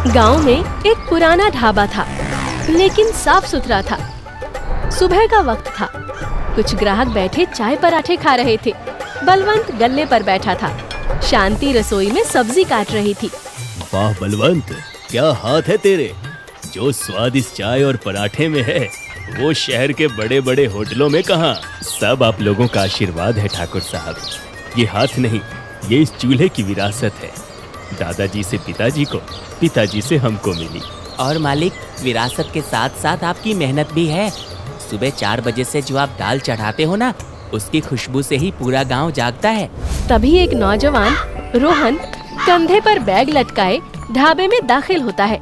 गांव में एक पुराना ढाबा था, लेकिन साफ सुथरा था। सुबह का वक्त था। कुछ ग्राहक बैठे चाय पराठे खा रहे थे। बलवंत गल्ले पर बैठा था। शांति रसोई में सब्जी काट रही थी। वाह बलवंत, क्या हाथ है तेरे। जो स्वाद इस चाय और पराठे में है वो शहर के बड़े बड़े होटलों में कहाँ। सब आप लोगों का आशीर्वाद है ठाकुर साहब। ये हाथ नहीं, ये इस चूल्हे की विरासत है। दादाजी से पिताजी को, पिताजी से हमको मिली। और मालिक, विरासत के साथ साथ आपकी मेहनत भी है। सुबह 4 बजे से जो आप दाल चढ़ाते हो ना, उसकी खुशबू से ही पूरा गांव जागता है। तभी एक नौजवान रोहन कंधे पर बैग लटकाए ढाबे में दाखिल होता है।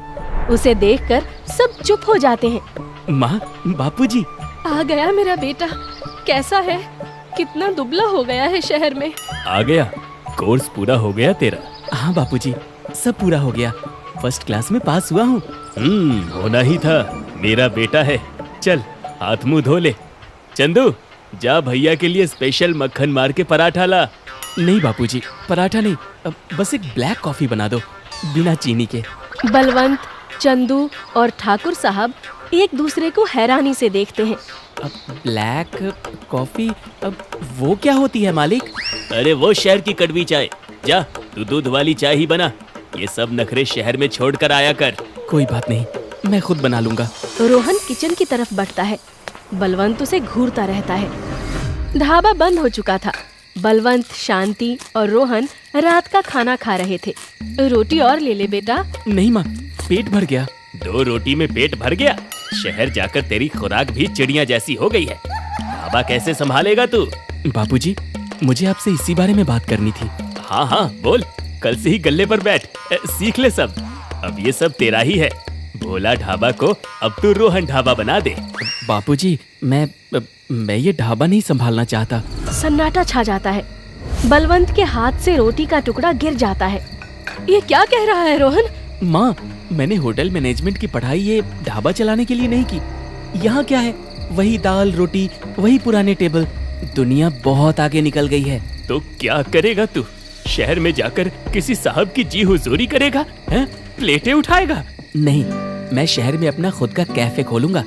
उसे देखकर सब चुप हो जाते हैं। माँ, बापूजी। आ गया मेरा बेटा। कैसा है? कितना दुबला हो गया है शहर में। आ गया। कोर्स पूरा हो गया तेरा? हाँ बापूजी, सब पूरा हो गया। फर्स्ट क्लास में पास हुआ हूँ। होना ही था। मेरा बेटा है। चल हाथ मुंह धो ले। चंदू, जा भैया के लिए स्पेशल मक्खन मार के पराठा ला। नहीं बापूजी, पराठा नहीं, बस एक ब्लैक कॉफी बना दो, बिना चीनी के। बलवंत, चंदू और ठाकुर साहब एक दूसरे को हैरानी से देखते हैं। अब ब्लैक कॉफी, अब वो क्या होती है मालिक? अरे वो शहर की कड़वी चाय। जा तू दूध वाली चाय ही बना। ये सब नखरे शहर में छोड़ कर आया कर। कोई बात नहीं, मैं खुद बना लूंगा। रोहन किचन की तरफ बढ़ता है। बलवंत उसे घूरता रहता है। ढाबा बंद हो चुका था। बलवंत, शांति और रोहन रात का खाना खा रहे थे। रोटी और ले ले बेटा। नहीं माँ, पेट भर गया। 2 रोटी में पेट भर गया? शहर जाकर तेरी खुराक भी चिड़िया जैसी हो गई है। ढाबा कैसे संभालेगा तू? बापूजी, मुझे आपसे इसी बारे में बात करनी थी। हाँ हाँ बोल। कल से ही गल्ले पर बैठ, सीख ले सब। अब ये सब तेरा ही है। भोला ढाबा को अब तू रोहन ढाबा बना दे। बापूजी, मैं ये ढाबा नहीं संभालना चाहता। सन्नाटा छा जाता है। बलवंत के हाथ से रोटी का टुकड़ा गिर जाता है। ये क्या कह रहा है रोहन? माँ, मैंने होटल मैनेजमेंट की पढ़ाई ये ढाबा चलाने के लिए नहीं की। यहाँ क्या है, वही दाल रोटी, वही पुराने टेबल। दुनिया बहुत आगे निकल गई है। तो क्या करेगा तू? शहर में जाकर किसी साहब की जी हुजूरी करेगा? हैं? प्लेटें उठाएगा? नहीं, मैं शहर में अपना खुद का कैफे खोलूंगा।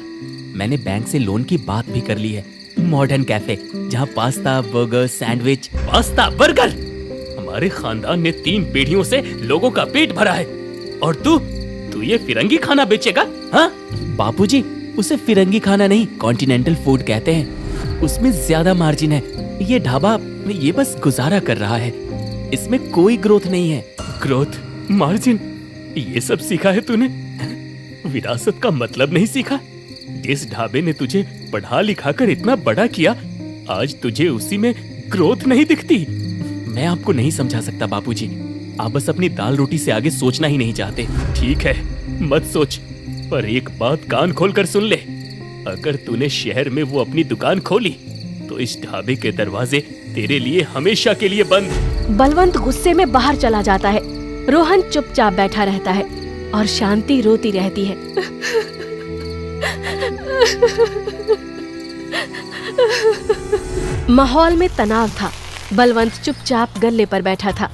मैंने बैंक से लोन की बात भी कर ली है। मॉडर्न कैफे, जहाँ pasta, burger, sandwich. Pasta, burger? हमारे खानदान ने 3 पीढ़ियों से लोगों का पेट भरा है, और तू ये फिरंगी खाना बेचेगा? हाँ बापूजी, उसे फिरंगी खाना नहीं, कॉन्टिनेंटल फूड कहते हैं। उसमें ज्यादा मार्जिन है। ये ढाबा ये बस गुजारा कर रहा है। इसमें कोई ग्रोथ नहीं है। ग्रोथ, मार्जिन, ये सब सीखा है तूने? विरासत का मतलब नहीं सीखा? जिस ढाबे ने तुझे पढ़ा लिखा कर इतना बड़ा किया, आज तुझे उसी में ग्रोथ नहीं दिखती। मैं आपको नहीं समझा सकता बापूजी। आप बस अपनी दाल रोटी से आगे सोचना ही नहीं चाहते। ठीक है, मत सोच, पर एक बात कान खोल कर सुन ले। अगर तूने शहर में वो अपनी दुकान खोली तो इस ढाबे के दरवाजे तेरे लिए हमेशा के लिए बंद। बलवंत गुस्से में बाहर चला जाता है। रोहन चुपचाप बैठा रहता है और शांति रोती रहती है। माहौल में तनाव था। बलवंत चुपचाप गल्ले पर बैठा था।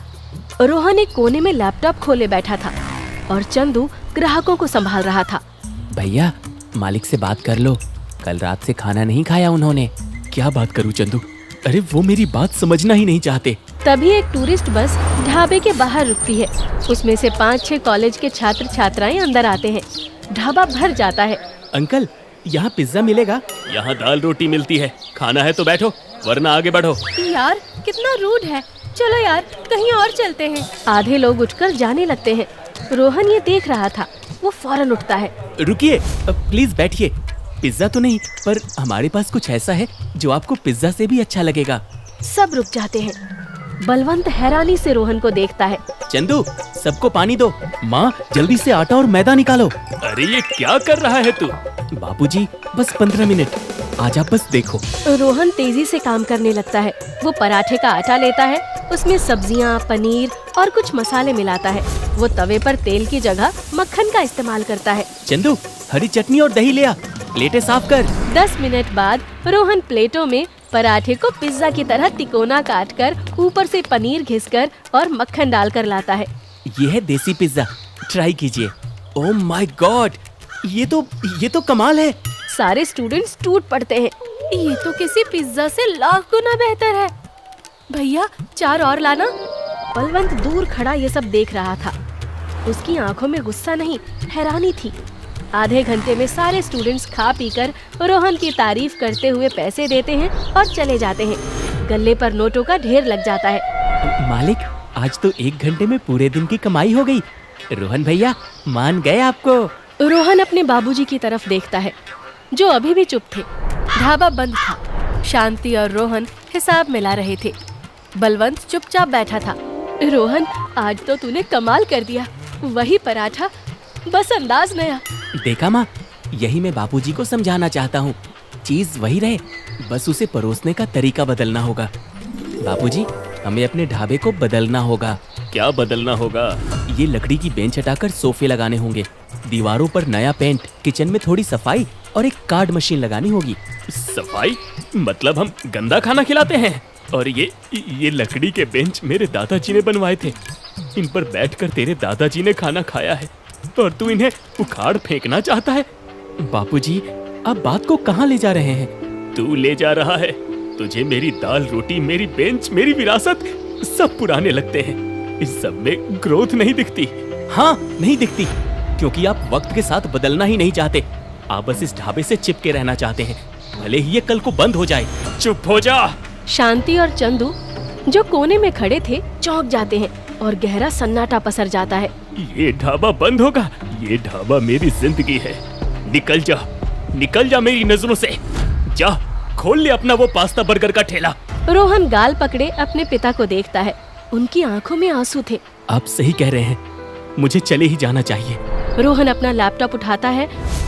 रोहन एक कोने में लैपटॉप खोले बैठा था और चंदू ग्राहकों को संभाल रहा था। भैया, मालिक से बात कर लो। कल रात से खाना नहीं खाया उन्होंने। क्या बात करूं चंदू? अरे वो मेरी बात समझना ही नहीं चाहते। तभी एक टूरिस्ट बस ढाबे के बाहर रुकती है। उसमें से 5-6 कॉलेज के छात्र छात्राएं अंदर आते हैं। ढाबा भर जाता है। अंकल, यहाँ पिज्जा मिलेगा? यहाँ दाल रोटी मिलती है। खाना है तो बैठो, वरना आगे बढ़ो। यार कितना रूड है। चलो यार, कहीं और चलते हैं। आधे लोग उठकर जाने लगते हैं। रोहन ये देख रहा था। वो फौरन उठता है। रुकिए, प्लीज बैठिए। पिज्जा तो नहीं, पर हमारे पास कुछ ऐसा है जो आपको पिज्जा से भी अच्छा लगेगा। सब रुक जाते हैं। बलवंत हैरानी से रोहन को देखता है। चंदू, सबको पानी दो। माँ, जल्दी से आटा और मैदा निकालो। अरे ये क्या कर रहा है तू? बापूजी, बस 15 मिनट, आज आप बस देखो। रोहन तेजी से काम करने लगता है। वो पराठे का आटा लेता है, उसमें सब्जियां, पनीर और कुछ मसाले मिलाता है। वो तवे पर तेल की जगह मक्खन का इस्तेमाल करता है। चंदू, हरी चटनी और दही ले आ। प्लेटें साफ कर। 10 मिनट बाद रोहन प्लेटों में पराठे को पिज्जा की तरह तिकोना काटकर ऊपर से पनीर घिसकर और मक्खन डालकर लाता है। ये है देसी पिज्जा, ट्राई कीजिए। ओह माय गॉड, ये तो कमाल है। सारे स्टूडेंट्स टूट पड़ते हैं। ये तो किसी पिज्जा से लाख गुना बेहतर है। भैया 4 और लाना। बलवंत दूर खड़ा ये सब देख रहा था। उसकी आंखों में गुस्सा नहीं, हैरानी थी। आधे घंटे में सारे स्टूडेंट्स खा पीकर रोहन की तारीफ करते हुए पैसे देते हैं और चले जाते हैं। गल्ले पर नोटों का ढेर लग जाता है। मालिक, आज तो 1 घंटे में पूरे दिन की कमाई हो गई। रोहन भैया मान गए आपको। रोहन अपने बाबूजी की तरफ देखता है, जो अभी भी चुप थे। ढाबा बंद था। शांति और रोहन हिसाब मिला रहे थे। बलवंत चुपचाप बैठा था। रोहन, आज तो तूने कमाल कर दिया। वही पराठा, बस अंदाज नया। देखा माँ, यही मैं बापूजी को समझाना चाहता हूँ। चीज वही रहे, बस उसे परोसने का तरीका बदलना होगा। बापूजी, हमें अपने ढाबे को बदलना होगा। क्या बदलना होगा? ये लकड़ी की बेंच हटाकर सोफे लगाने होंगे, दीवारों पर नया पेंट, किचन में थोड़ी सफाई और एक कार्ड मशीन लगानी होगी। सफाई? मतलब हम गंदा खाना खिलाते हैं? और ये लकड़ी के बेंच मेरे दादाजी ने बनवाए थे। इन पर बैठकर तेरे दादाजी ने खाना खाया है और तू इन्हें उखाड़ फेंकना चाहता है? बापूजी, आप बात को कहाँ ले जा रहे हैं? तू ले जा रहा है। तुझे मेरी दाल रोटी, मेरी बेंच, मेरी विरासत सब पुराने लगते हैं। इस सब में ग्रोथ नहीं दिखती। हाँ, नहीं दिखती, क्योंकि आप वक्त के साथ बदलना ही नहीं चाहते। आप बस इस ढाबे से चिपके रहना चाहते हैं, भले ही ये कल को बंद हो जाए। चुप हो जा। शांति और चंदू, जो कोने में खड़े थे, चौंक जाते हैं और गहरा सन्नाटा पसर जाता है। ये ढाबा बंद होगा? ये ढाबा मेरी जिंदगी है। निकल जा, निकल जा मेरी नजरों से। जा, खोल ले अपना वो पास्ता बर्गर का ठेला। रोहन गाल पकड़े अपने पिता को देखता है। उनकी आंखों में आंसू थे। आप सही कह रहे हैं, मुझे चले ही जाना चाहिए। रोहन अपना लैपटॉप उठाता है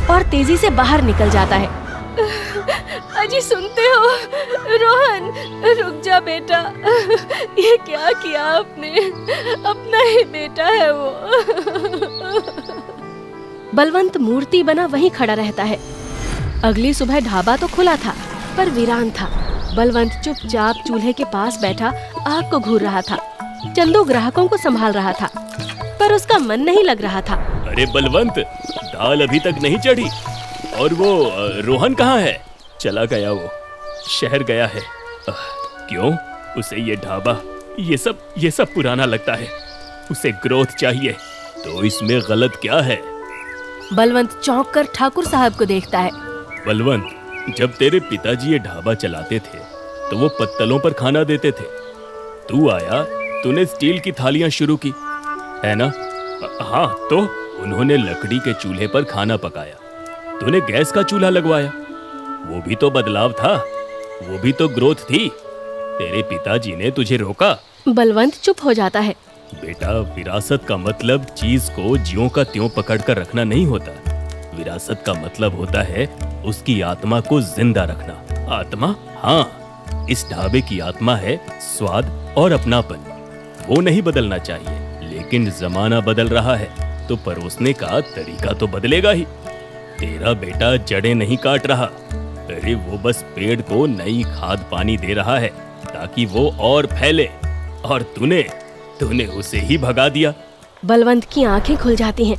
और तेजी से बाहर निकल जाता है। अजी, सुनते हो? रोहन, रुक जा बेटा। ये क्या किया आपने? अपना ही बेटा है वो। बलवंत मूर्ति बना वहीं खड़ा रहता है। अगली सुबह ढाबा तो खुला था, पर वीरान था। बलवंत चुपचाप चूल्हे के पास बैठा आग को घूर रहा था। चंदू ग्राहकों को संभाल रहा था, पर उसका मन नहीं लग रहा था। अरे बलवंत, दाल अभी तक नहीं चढ़ी। और वो रोहन कहाँ है? चला गया, वो शहर गया है। क्यों? उसे ये ढाबा, ये सब पुराना लगता है। उसे ग्रोथ चाहिए, तो इसमें गलत क्या है? बलवंत चौंक कर ठाकुर साहब को देखता है। बलवंत, जब तेरे पिताजी ये ढाबा चलाते थे तो वो पत्तलों पर खाना देते थे। तू आया, तूने स्टील की थालियां शुरू की, है ना? हाँ, तो उन्होंने लकड़ी के चूल्हे पर खाना पकाया। तूने गैस का चूल्हा लगवाया। वो भी तो बदलाव था, वो भी तो ग्रोथ थी। तेरे पिताजी ने तुझे रोका। बलवंत चुप हो जाता है। बेटा, विरासत का मतलब चीज को ज्यों का त्यों पकड़ कर रखना नहीं होता। विरासत का मतलब होता है उसकी आत्मा को जिंदा रखना। आत्मा? हाँ, इस ढाबे की आत्मा है स्वाद और अपनापन। वो नहीं बदलना चाहिए, लेकिन जमाना बदल रहा है तो परोसने का तरीका तो बदलेगा ही। तेरा बेटा जड़ें नहीं काट रहा, अरे वो बस पेड़ को नई खाद पानी दे रहा है ताकि वो और फैले, और तूने उसे ही भगा दिया। बलवंत की आंखें खुल जाती हैं।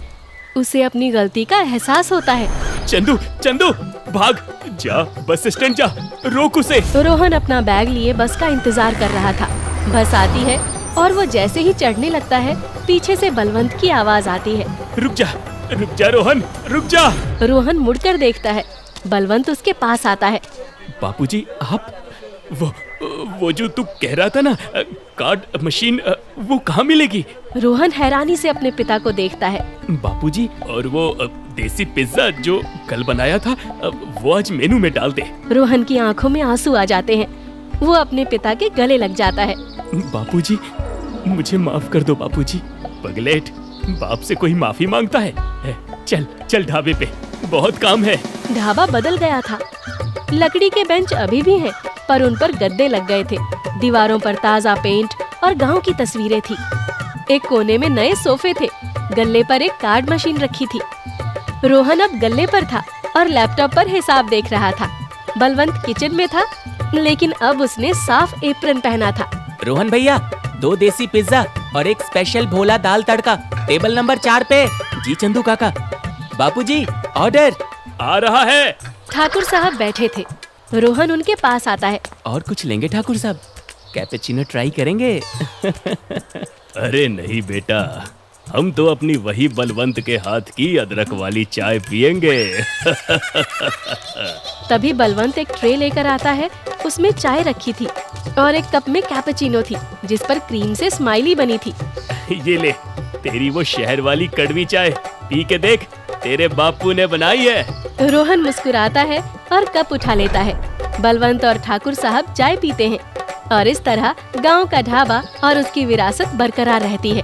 उसे अपनी गलती का एहसास होता है। चंदू, भाग जा, बस स्टैंड जा, रोक उसे। रोहन अपना बैग लिए बस का इंतजार कर रहा था। बस आती है और वो जैसे ही चढ़ने लगता है, पीछे से बलवंत की आवाज आती है। रुक जा रोहन, रुक जा। रोहन मुड़कर देखता है। बलवंत उसके पास आता है। बापूजी, आप वो जो तू कह रहा था ना, कार्ड मशीन, वो कहाँ मिलेगी? रोहन हैरानी से अपने पिता को देखता है। बापूजी, और वो देसी पिज्जा जो कल बनाया था, वो आज मेनू में डाल दे। रोहन की आंखों में आंसू आ जाते हैं। वो अपने पिता के गले लग जाता है। बापूजी, मुझे माफ कर दो बापूजी। पगलेट, बाप से कोई माफी मांगता है? चल ढाबे पे, बहुत काम है। ढाबा बदल गया था। लकड़ी के बेंच अभी भी हैं, पर उन पर गद्दे लग गए थे। दीवारों पर ताजा पेंट और गांव की तस्वीरें थी। एक कोने में नए सोफे थे। गल्ले पर एक कार्ड मशीन रखी थी। रोहन अब गल्ले पर था और लैपटॉप पर हिसाब देख रहा था। बलवंत किचन में था, लेकिन अब उसने साफ एप्रन पहना था। रोहन भैया, 2 देसी पिज्जा और एक स्पेशल भोला दाल तड़का टेबल नंबर 4 पे। जी चंदू काका। बापूजी ऑर्डर। आ रहा है। ठाकुर साहब बैठे थे। रोहन उनके पास आता है। और कुछ लेंगे ठाकुर साहब? कैपेचिनो ट्राई करेंगे? अरे नहीं बेटा, हम तो अपनी वही बलवंत के हाथ की अदरक वाली चाय पियेंगे। तभी बलवंत एक ट्रे लेकर आता है। उसमें चाय रखी थी और एक कप में कैपेचिनो थी जिस पर क्रीम से स्माइली बनी थी। ये ले, तेरी वो शहर वाली कड़वी चाय, पी के देख, तेरे बापू ने बनाई है। रोहन मुस्कुराता है और कप उठा लेता है। बलवंत और ठाकुर साहब चाय पीते हैं और इस तरह गांव का ढाबा और उसकी विरासत बरकरार रहती है।